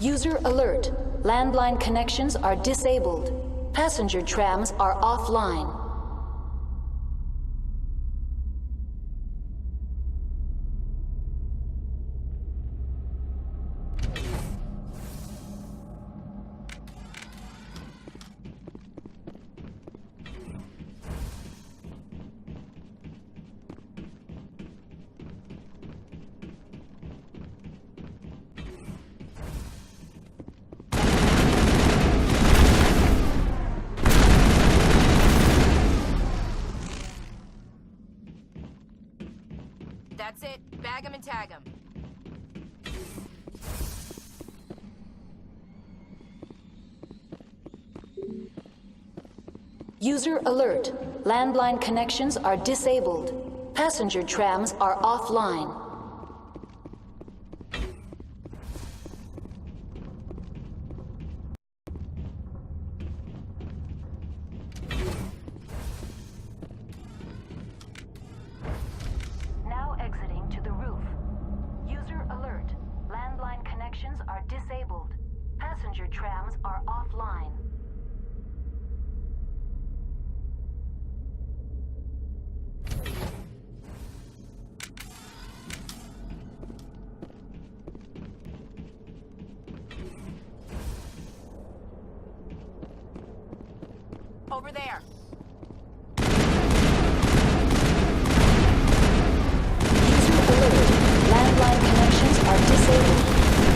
User alert. Landline connections are disabled. Passenger trams are offline. That's it. Bag 'em and tag 'em. User alert. Landline connections are disabled. Passenger trams are offline. Now exiting to the roof. User alert. Landline connections are disabled. Passenger trams are offline. Over there. User alert. Landline connections are disabled.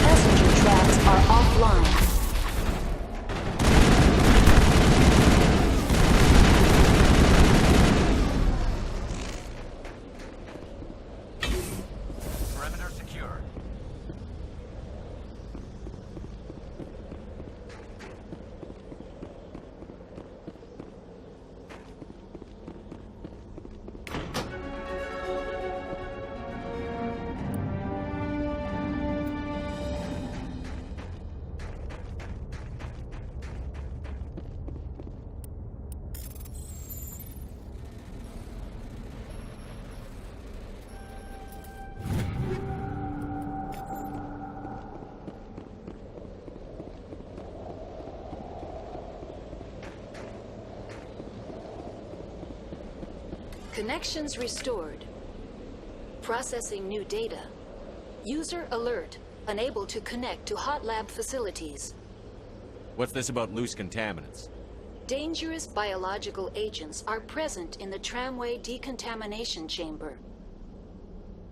Passenger trams are offline. Perimeter secure. Connections restored. Processing new data. User alert. Unable to connect to hot lab facilities. What's this about loose contaminants? Dangerous biological agents are present in the tramway decontamination chamber.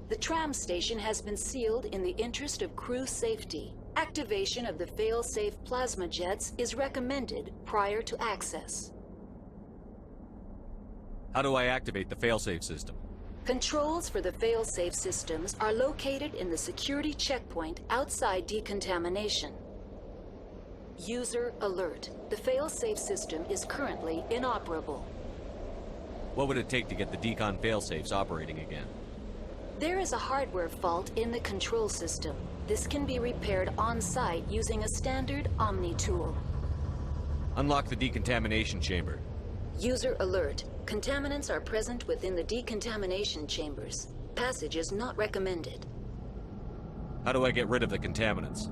The tram station has been sealed in the interest of crew safety. Activation of the fail-safe plasma jets is recommended prior to access. How do I activate the failsafe system? Controls for the fail-safe systems are located in the security checkpoint outside decontamination. User alert. The fail-safe system is currently inoperable. What would it take to get the decon failsafes operating again? There is a hardware fault in the control system. This can be repaired on-site using a standard Omni tool. Unlock the decontamination chamber. User alert. Contaminants are present within the decontamination chambers. Passage is not recommended. How do I get rid of the contaminants?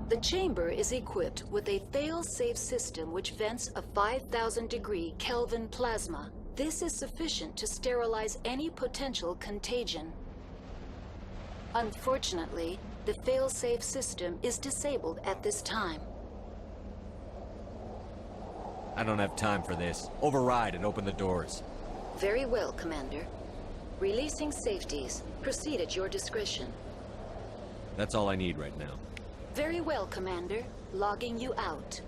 The chamber is equipped with a fail-safe system which vents a 5,000-degree Kelvin plasma. This is sufficient to sterilize any potential contagion. Unfortunately, the fail-safe system is disabled at this time. I don't have time for this. Override and open the doors. Very well, Commander. Releasing safeties. Proceed at your discretion. That's all I need right now. Very well, Commander. Logging you out.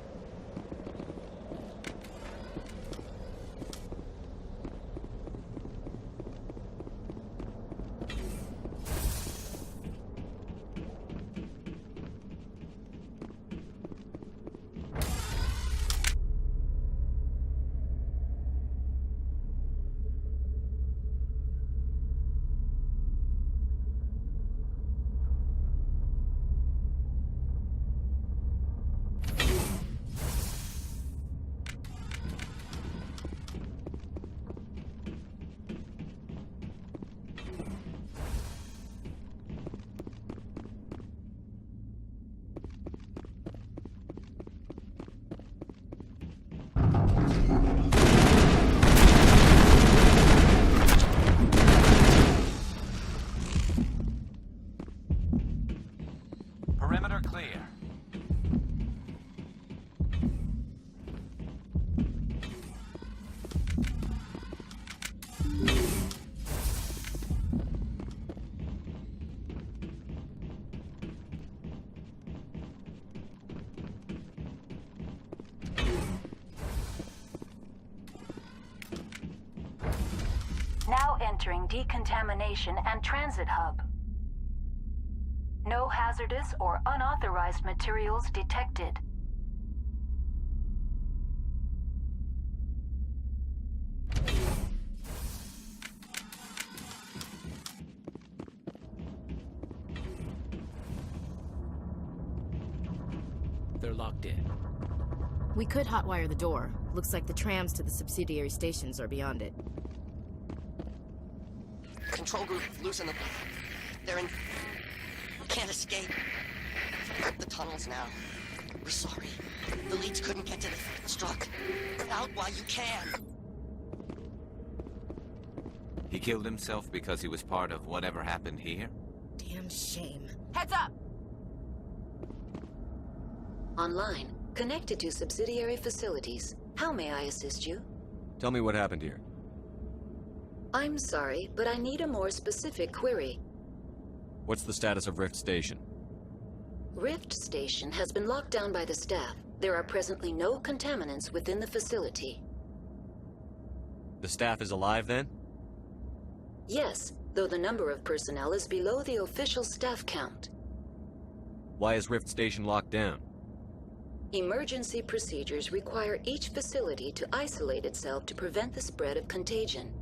Perimeter clear. Now entering decontamination and transit hub. No hazardous or unauthorized materials detected. They're locked in. We could hotwire the door. Looks like the trams to the subsidiary stations are beyond it. Control group, loosen them. They're in... Can't escape. The tunnels now. We're sorry. The leads couldn't get to the struck. Out while you can. He killed himself because he was part of whatever happened here? Damn shame. Heads up! Online, connected to subsidiary facilities. How may I assist you? Tell me what happened here. I'm sorry, but I need a more specific query. What's the status of Rift Station? Rift Station has been locked down by the staff. There are presently no contaminants within the facility. The staff is alive then? Yes, though the number of personnel is below the official staff count. Why is Rift Station locked down? Emergency procedures require each facility to isolate itself to prevent the spread of contagion.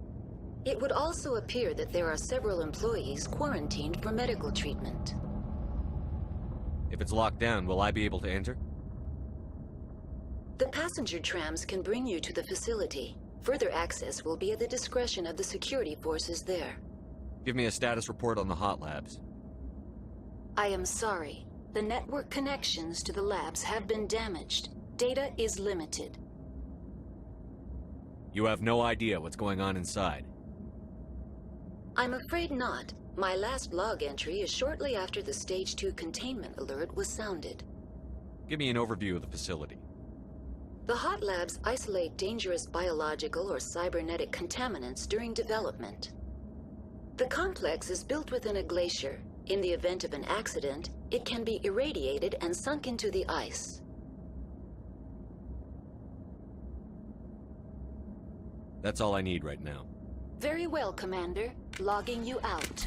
It would also appear that there are several employees quarantined for medical treatment. If it's locked down, will I be able to enter? The passenger trams can bring you to the facility. Further access will be at the discretion of the security forces there. Give me a status report on the hot labs. I am sorry. The network connections to the labs have been damaged. Data is limited. You have no idea what's going on inside. I'm afraid not. My last log entry is shortly after the Stage 2 containment alert was sounded. Give me an overview of the facility. The hot labs isolate dangerous biological or cybernetic contaminants during development. The complex is built within a glacier. In the event of an accident, it can be irradiated and sunk into the ice. That's all I need right now. Very well, Commander. Logging you out.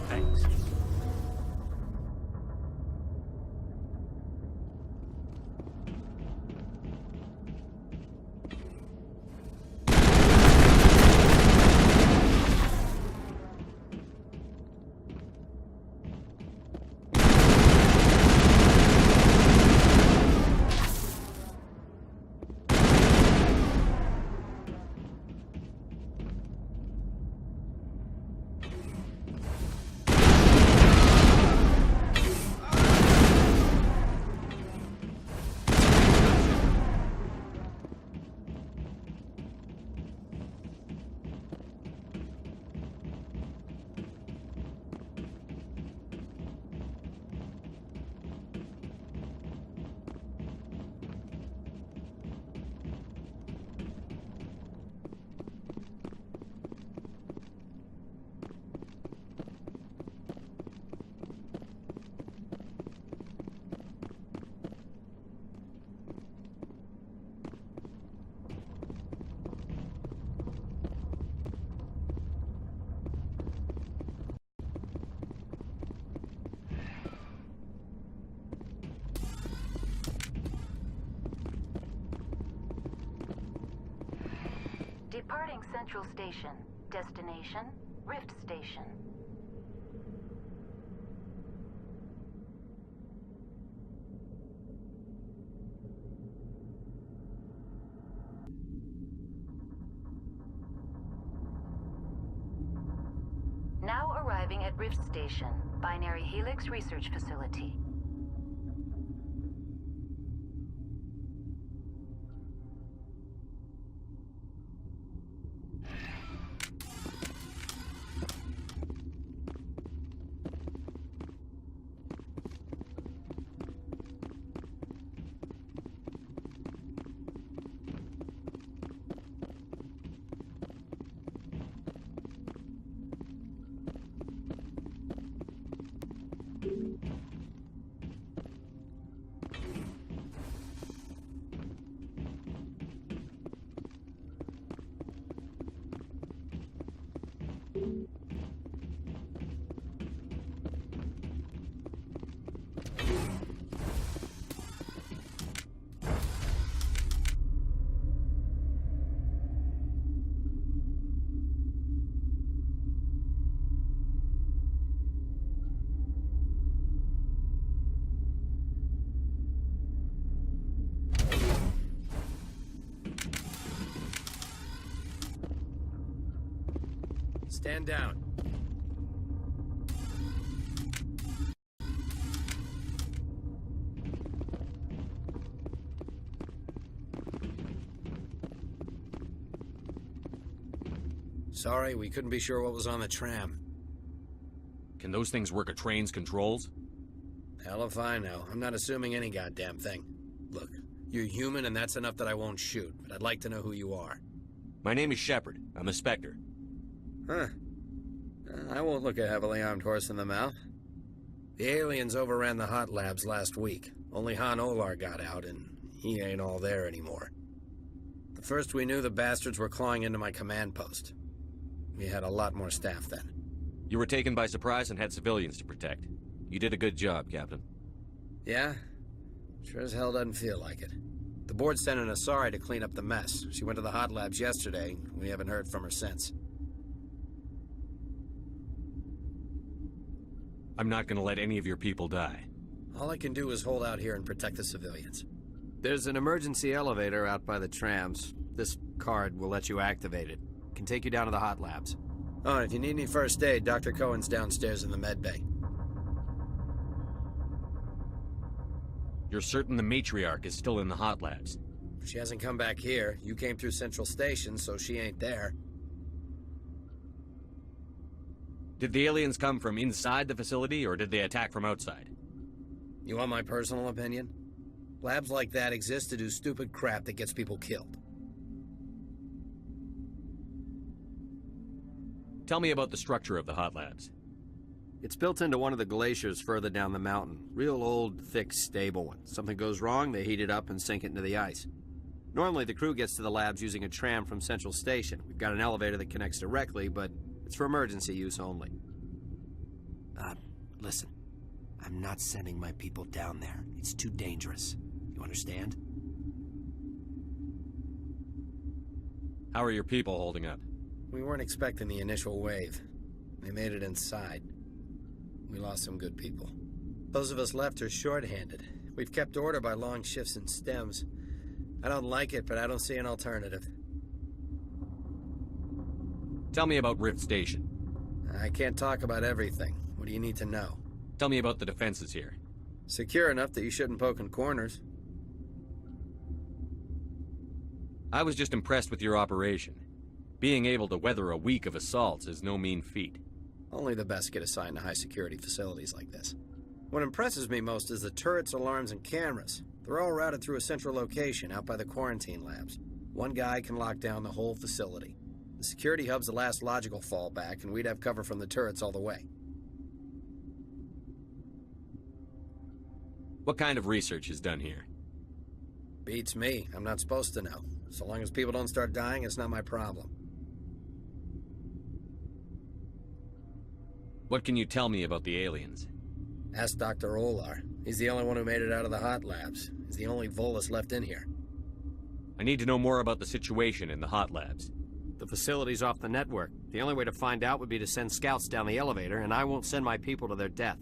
Thanks. Departing Central Station. Destination, Rift Station. Now arriving at Rift Station, Binary Helix Research Facility. Stand down. Sorry, we couldn't be sure what was on the tram. Can those things work a train's controls? Hell if I know. I'm not assuming any goddamn thing. Look, you're human and that's enough that I won't shoot, but I'd like to know who you are. My name is Shepard. I'm a Spectre. Huh. I won't look a heavily armed horse in the mouth. The aliens overran the hot labs last week. Only Han Olar got out, and he ain't all there anymore. The first we knew, the bastards were clawing into my command post. We had a lot more staff then. You were taken by surprise and had civilians to protect. You did a good job, Captain. Yeah? Sure as hell doesn't feel like it. The board sent an Asari to clean up the mess. She went to the hot labs yesterday. We haven't heard from her since. I'm not gonna let any of your people die. All I can do is hold out here and protect the civilians. There's an emergency elevator out by the trams. This card will let you activate it. Can take you down to the hot labs. Oh, and if you need any first aid, Dr. Cohen's downstairs in the med bay. You're certain the matriarch is still in the hot labs? She hasn't come back here. You came through Central Station, so she ain't there. Did the aliens come from inside the facility, or did they attack from outside? You want my personal opinion? Labs like that exist to do stupid crap that gets people killed. Tell me about the structure of the hot labs. It's built into one of the glaciers further down the mountain. Real old, thick, stable one. Something goes wrong, they heat it up and sink it into the ice. Normally, the crew gets to the labs using a tram from Central Station. We've got an elevator that connects directly, but it's for emergency use only. Listen. I'm not sending my people down there. It's too dangerous. You understand? How are your people holding up? We weren't expecting the initial wave. They made it inside. We lost some good people. Those of us left are short-handed. We've kept order by long shifts and stems. I don't like it, but I don't see an alternative. Tell me about Rift Station. I can't talk about everything. What do you need to know? Tell me about the defenses here. Secure enough that you shouldn't poke in corners. I was just impressed with your operation. Being able to weather a week of assaults is no mean feat. Only the best get assigned to high-security facilities like this. What impresses me most is the turrets, alarms, and cameras. They're all routed through a central location out by the quarantine labs. One guy can lock down the whole facility. The security hub's the last logical fallback, and we'd have cover from the turrets all the way. What kind of research is done here? Beats me. I'm not supposed to know. So long as people don't start dying, it's not my problem. What can you tell me about the aliens? Ask Dr. Olar. He's the only one who made it out of the hot labs. He's the only Volus left in here. I need to know more about the situation in the hot labs. The facility's off the network. The only way to find out would be to send scouts down the elevator, and I won't send my people to their death.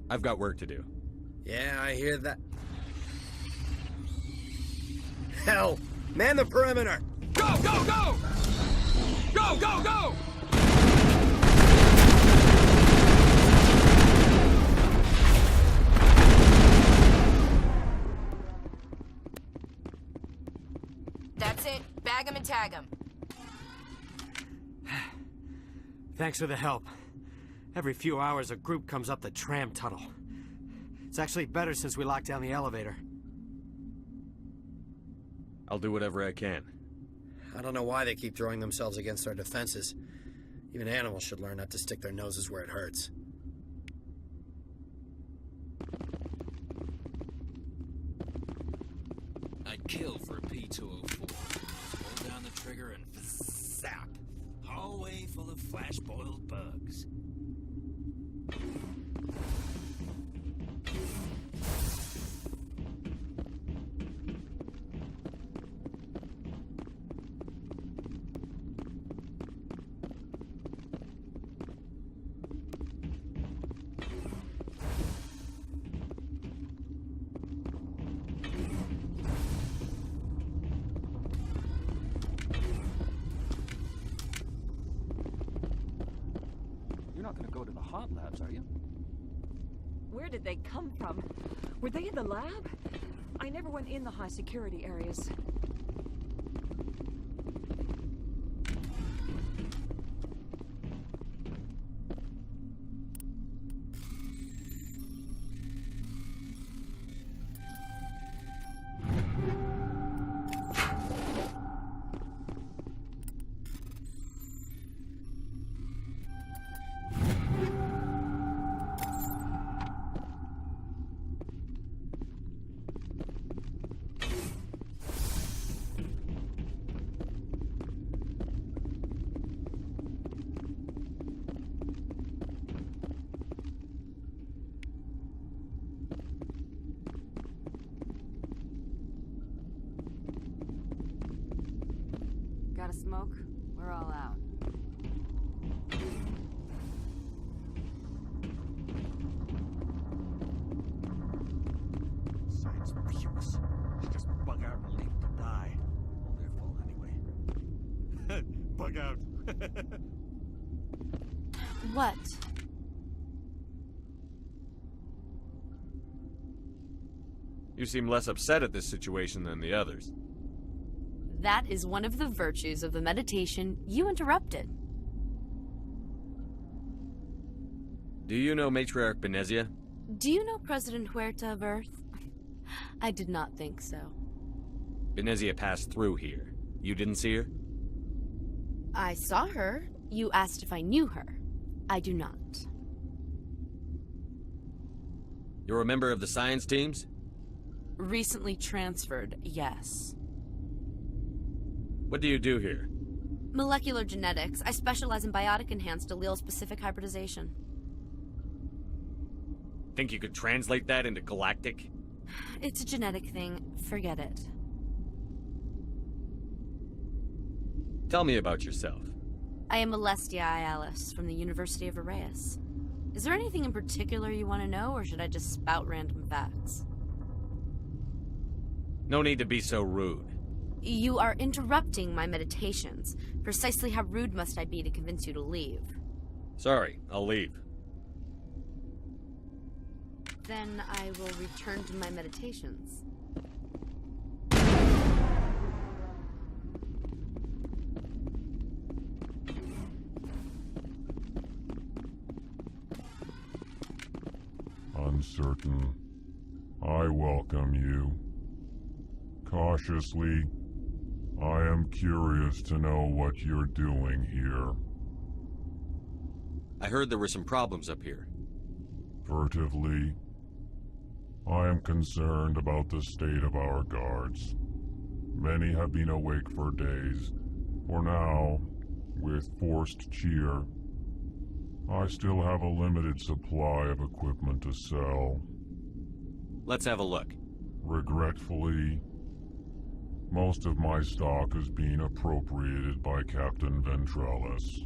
I've got work to do. Yeah, I hear that. Hell! Man the perimeter! Go, go, go! Go, go, go! That's it. Bag 'em and tag 'em. Thanks for the help. Every few hours, a group comes up the tram tunnel. It's actually better since we locked down the elevator. I'll do whatever I can. I don't know why they keep throwing themselves against our defenses. Even animals should learn not to stick their noses where it hurts. kill for a P-204. Just hold down the trigger and zap. Hallway full of flash-boiled bugs. You're not gonna go to the hot labs, are you? Where did they come from? Were they in the lab? I never went in the high security areas. Got a smoke? We're all out. Science puce. She just bug out and leave to die. All their fault anyway. Bug out. What? You seem less upset at this situation than the others. That is one of the virtues of the meditation you interrupted. Do you know Matriarch Benezia? Do you know President Huerta of Earth? I did not think so. Benezia passed through here. You didn't see her? I saw her. You asked if I knew her. I do not. You're a member of the science teams? Recently transferred, yes. What do you do here? Molecular genetics. I specialize in biotic-enhanced allele-specific hybridization. Think you could translate that into galactic? It's a genetic thing. Forget it. Tell me about yourself. I am Alestia Ialis from the University of Arraeus. Is there anything in particular you want to know, or should I just spout random facts? No need to be so rude. You are interrupting my meditations. Precisely how rude must I be to convince you to leave? Sorry, I'll leave. Then I will return to my meditations. Uncertain. I welcome you. Cautiously, I am curious to know what you're doing here. I heard there were some problems up here. Furtively, I am concerned about the state of our guards. Many have been awake for days. For now, with forced cheer, I still have a limited supply of equipment to sell. Let's have a look. Regretfully, most of my stock is being appropriated by Captain Ventrellis.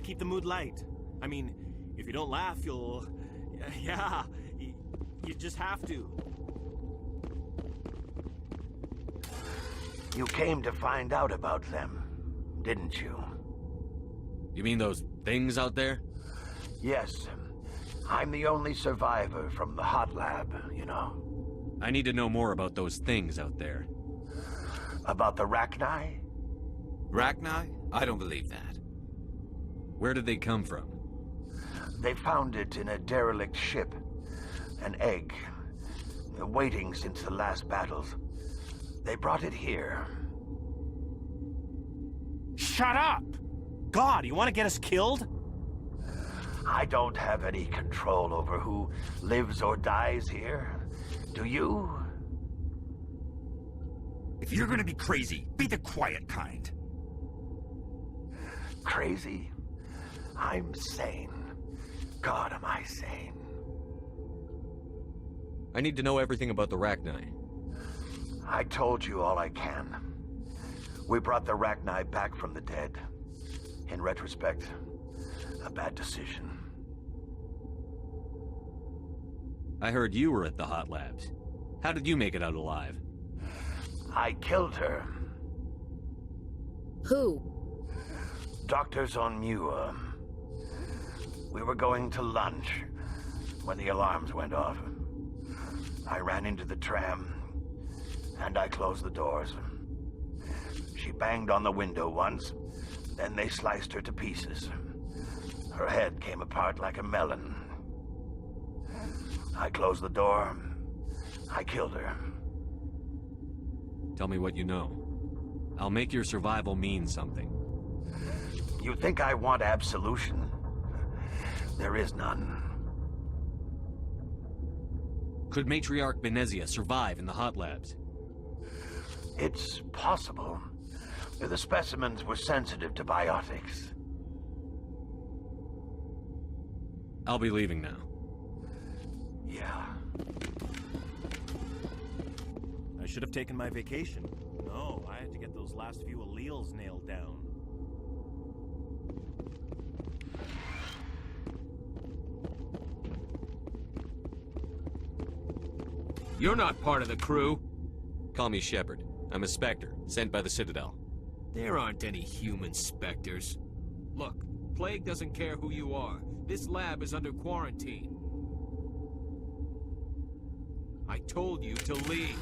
keep the mood light. I mean, if you don't laugh, you'll... Yeah, you just have to. You came to find out about them, didn't you? You mean those things out there? Yes. I'm the only survivor from the hot lab, you know. I need to know more about those things out there. About the Rachni? Rachni? I don't believe that. Where did they come from? They found it in a derelict ship. An egg. Waiting since the last battles. They brought it here. Shut up! God, you want to get us killed? I don't have any control over who lives or dies here. Do you? If you're gonna be crazy, be the quiet kind. Crazy? I'm sane. God, am I sane. I need to know everything about the Rachni. I told you all I can. We brought the Rachni back from the dead. In retrospect, a bad decision. I heard you were at the hot labs. How did you make it out alive? I killed her. Who? Doctors on Muir. We were going to lunch when the alarms went off. I ran into the tram, and I closed the doors. She banged on the window once, then they sliced her to pieces. Her head came apart like a melon. I closed the door. I killed her. Tell me what you know. I'll make your survival mean something. You think I want absolution? There is none. Could Matriarch Benezia survive in the hot labs? It's possible. The specimens were sensitive to biotics. I'll be leaving now. Yeah. I should have taken my vacation. No, I had to get those last few alleles nailed down. You're not part of the crew. Call me Shepard. I'm a Spectre, sent by the Citadel. There aren't any human Spectres. Look, Plague doesn't care who you are. This lab is under quarantine. I told you to leave.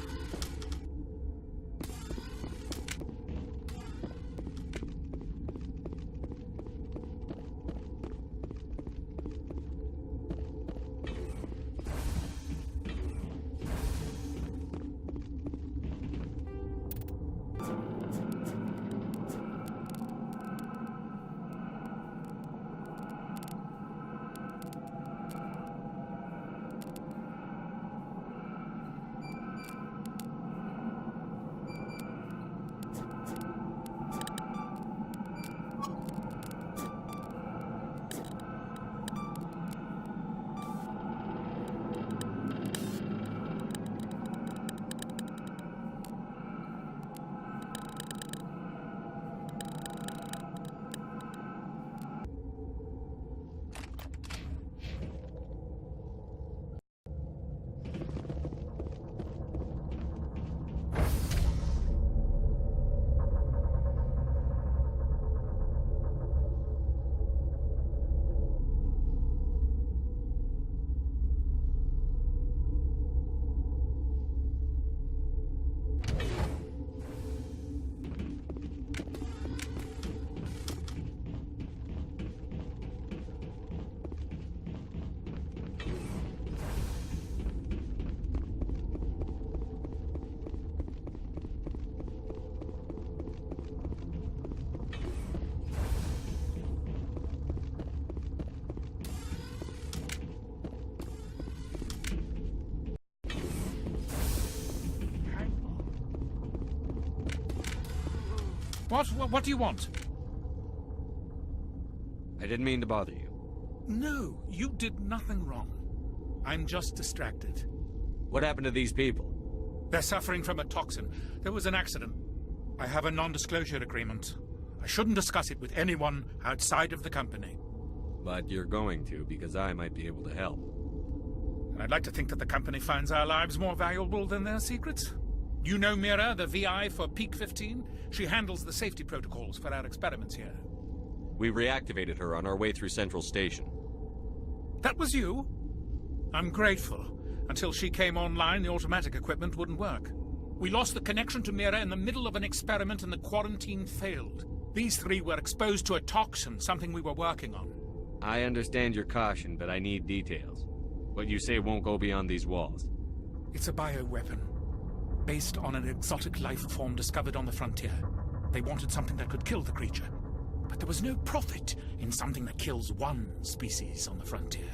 What do you want? I didn't mean to bother you. No, you did nothing wrong. I'm just distracted. What happened to these people? They're suffering from a toxin. There was an accident. I have a non-disclosure agreement. I shouldn't discuss it with anyone outside of the company. But you're going to, because I might be able to help. And I'd like to think that the company finds our lives more valuable than their secrets. You know Mira, the VI for Peak 15? She handles the safety protocols for our experiments here. We reactivated her on our way through Central Station. That was you? I'm grateful. Until she came online, the automatic equipment wouldn't work. We lost the connection to Mira in the middle of an experiment and the quarantine failed. These three were exposed to a toxin, something we were working on. I understand your caution, but I need details. What you say won't go beyond these walls. It's a bioweapon, based on an exotic life form discovered on the frontier. They wanted something that could kill the creature, but there was no profit in something that kills one species on the frontier.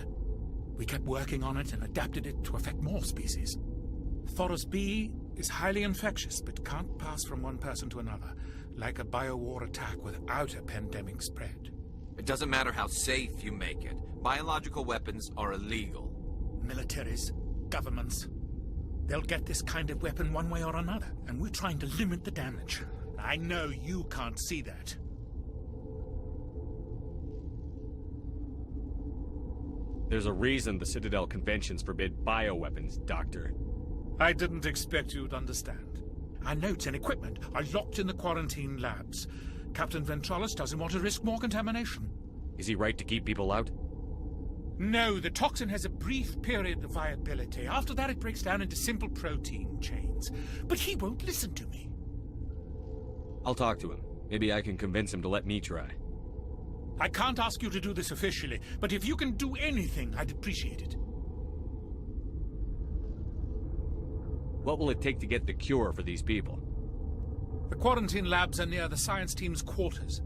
We kept working on it and adapted it to affect more species. Thoros B is highly infectious, but can't pass from one person to another, like a BioWare attack without a pandemic spread. It doesn't matter how safe you make it. Biological weapons are illegal. Militaries, governments, they'll get this kind of weapon one way or another, and we're trying to limit the damage. I know you can't see that. There's a reason the Citadel conventions forbid bioweapons, Doctor. I didn't expect you'd understand. Our notes and equipment are locked in the quarantine labs. Captain Ventralis doesn't want to risk more contamination. Is he right to keep people out? No, the toxin has a brief period of viability. After that, it breaks down into simple protein chains. But he won't listen to me. I'll talk to him. Maybe I can convince him to let me try. I can't ask you to do this officially, but if you can do anything, I'd appreciate it. What will it take to get the cure for these people? The quarantine labs are near the science team's quarters.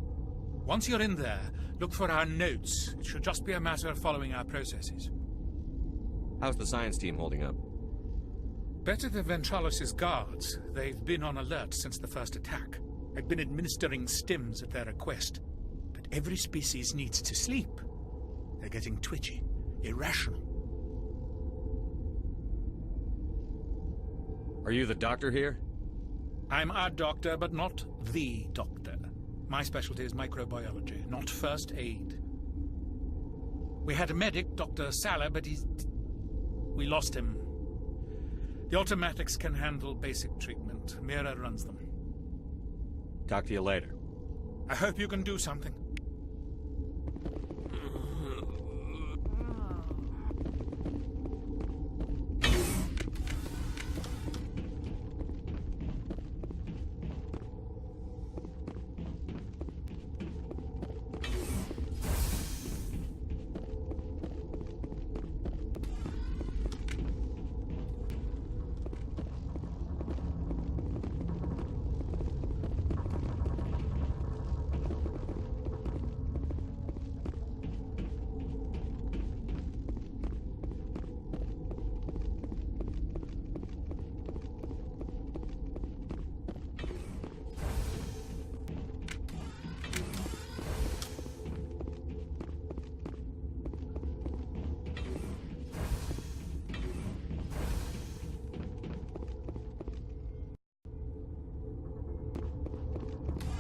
Once you're in there, look for our notes. It should just be a matter of following our processes. How's the science team holding up? Better than Ventralis' guards. They've been on alert since the first attack. I've been administering stims at their request. But every species needs to sleep. They're getting twitchy, irrational. Are you the doctor here? I'm a doctor, but not the doctor. My specialty is microbiology, not first aid. We had a medic, Dr. Salah, but we lost him. The automatics can handle basic treatment. Mira runs them. Talk to you later. I hope you can do something.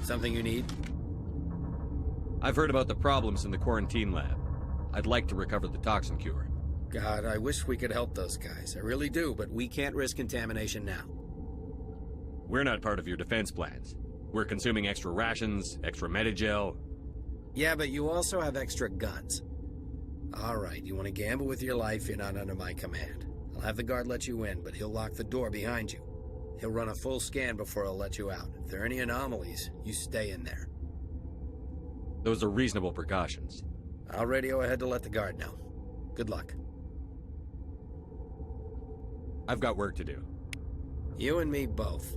Something you need? I've heard about the problems in the quarantine lab. I'd like to recover the toxin cure. God, I wish we could help those guys. I really do, but we can't risk contamination now. We're not part of your defense plans. We're consuming extra rations, extra Medigel. Yeah, but you also have extra guns. All right, you want to gamble with your life, you're not under my command. I'll have the guard let you in, but he'll lock the door behind you. He'll run a full scan before he'll let you out. If there are any anomalies, you stay in there. Those are reasonable precautions. I'll radio ahead to let the guard know. Good luck. I've got work to do. You and me both.